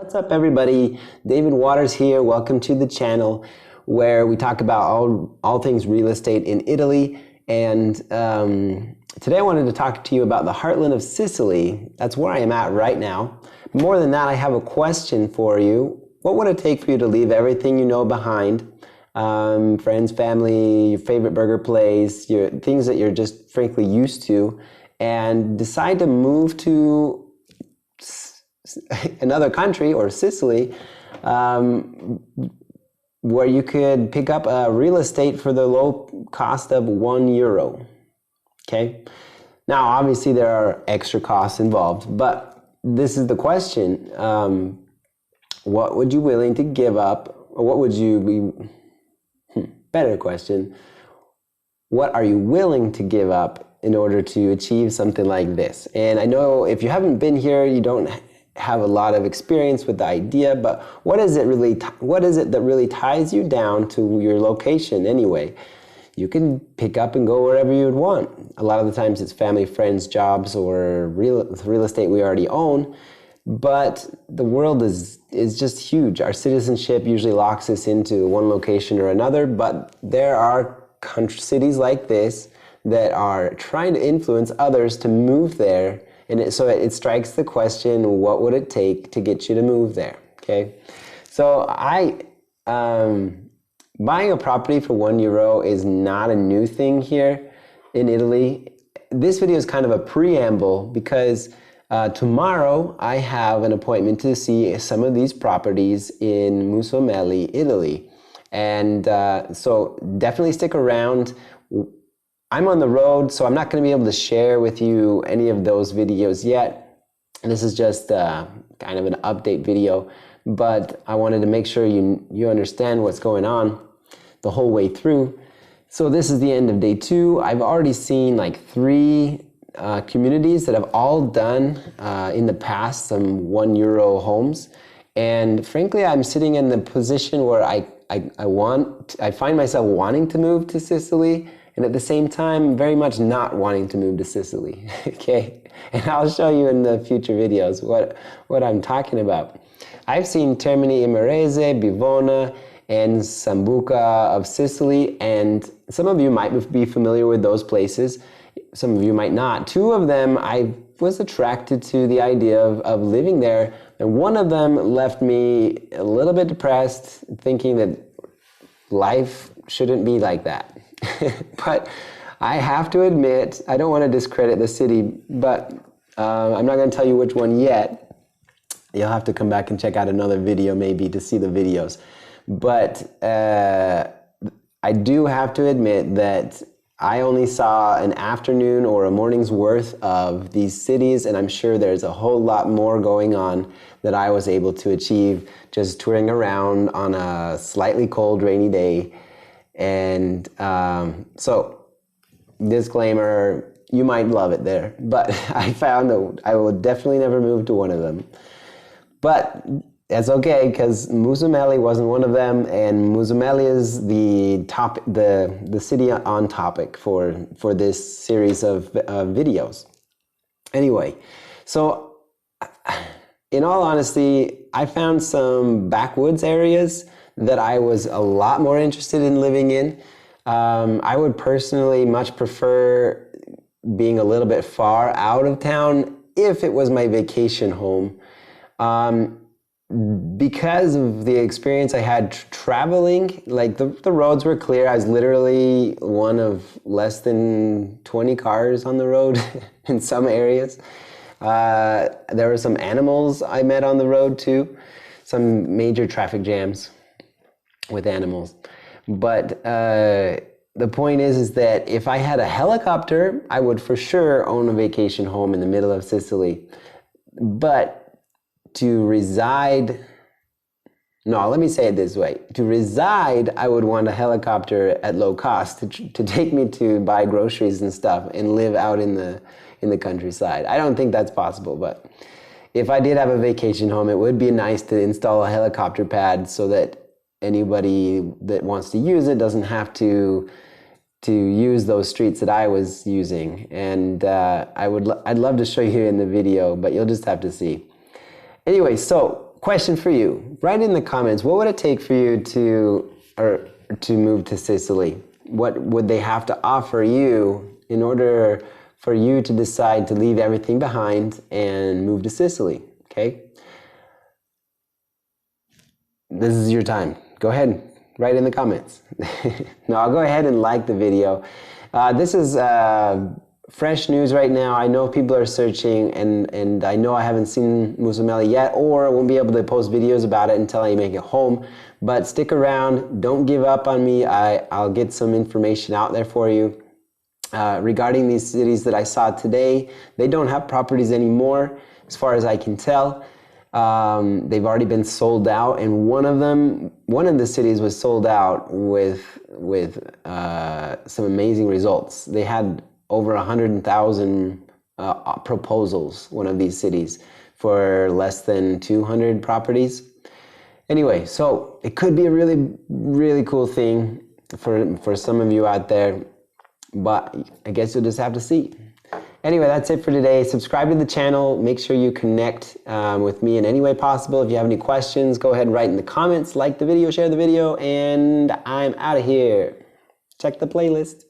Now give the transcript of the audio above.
What's up, everybody? David Waters here. Welcome to the channel where we talk about all things real estate in Italy. And today I wanted to talk to you about the heartland of Sicily. That's where I am at right now. More than that, I have a question for you. What would it take for you to leave everything you know behind? Friends, family, your favorite burger place, your things that you're just frankly used to, and decide to move to another country or Sicily, where you could pick up real estate for the low cost of €1. Okay. Now, obviously, there are extra costs involved, but this is the question: what would you willing to give up, or what would you be? Better question: what are you willing to give up in order to achieve something like this? And I know if you haven't been here, you don't have a lot of experience with the idea, but what is it that really ties you down to your location anyway? You can pick up and go wherever you would want. A lot of the times it's family, friends, jobs, or real estate we already own, but the world is just huge. Our citizenship usually locks us into one location or another, but there are cities like this that are trying to influence others to move there. And so it strikes the question, what would it take to get you to move there? Okay. So buying a property for €1 is not a new thing here in Italy. This video is kind of a preamble because tomorrow I have an appointment to see some of these properties in Mussomeli, Italy. And so definitely stick around. I'm on the road, so I'm not going to be able to share with you any of those videos yet. This is just kind of an update video, but I wanted to make sure you understand what's going on the whole way through. So this is the end of day 2. I've already seen like 3 communities that have all done in the past some €1 homes. And frankly, I'm sitting in the position where I find myself wanting to move to Sicily, and at the same time, very much not wanting to move to Sicily, okay? And I'll show you in the future videos what I'm talking about. I've seen Termini Imerese, Bivona, and Sambuca of Sicily, and some of you might be familiar with those places. Some of you might not. 2 of them, I was attracted to the idea of living there, and one of them left me a little bit depressed, thinking that life shouldn't be like that. But I have to admit, I don't want to discredit the city, but I'm not going to tell you which one yet. You'll have to come back and check out another video maybe to see the videos. But I do have to admit that I only saw an afternoon or a morning's worth of these cities, and I'm sure there's a whole lot more going on that I was able to achieve just touring around on a slightly cold, rainy day. And so, disclaimer, you might love it there, but I found that I would definitely never move to one of them. But that's okay, because Mussomeli wasn't one of them, and Mussomeli is the city on topic for this series of videos. Anyway, so in all honesty, I found some backwoods areas that I was a lot more interested in living in. I would personally much prefer being a little bit far out of town if it was my vacation home. Because of the experience I had traveling, like the roads were clear. I was literally one of less than 20 cars on the road in some areas. There were some animals I met on the road too, some major traffic jams with animals. But the point is that if I had a helicopter, I would for sure own a vacation home in the middle of Sicily. But to reside, no, let me say it this way. To reside, I would want a helicopter at low cost to take me to buy groceries and stuff and live out in the countryside. I don't think that's possible, but if I did have a vacation home, it would be nice to install a helicopter pad so that anybody that wants to use it doesn't have to use those streets that I was using. And I'd love to show you in the video, but you'll just have to see. Anyway, so question for you. Write in the comments, what would it take for you to move to Sicily? What would they have to offer you in order for you to decide to leave everything behind and move to Sicily? Okay? This is your time. Go ahead, write in the comments. No, I'll go ahead and like the video. This is fresh news right now. I know people are searching, and I know I haven't seen Mussomeli yet, or won't be able to post videos about it until I make it home. But stick around. Don't give up on me. I'll get some information out there for you. Regarding these cities that I saw today, they don't have properties anymore, as far as I can tell. They've already been sold out, and one of the cities was sold out with some amazing results. They had over 100,000 proposals, one of these cities, for less than 200 properties. Anyway, so it could be a really, really cool thing for some of you out there, but I guess you'll just have to see. Anyway, that's it for today. Subscribe to the channel. Make sure you connect with me in any way possible. If you have any questions, go ahead and write in the comments, like the video, share the video, and I'm out of here. Check the playlist.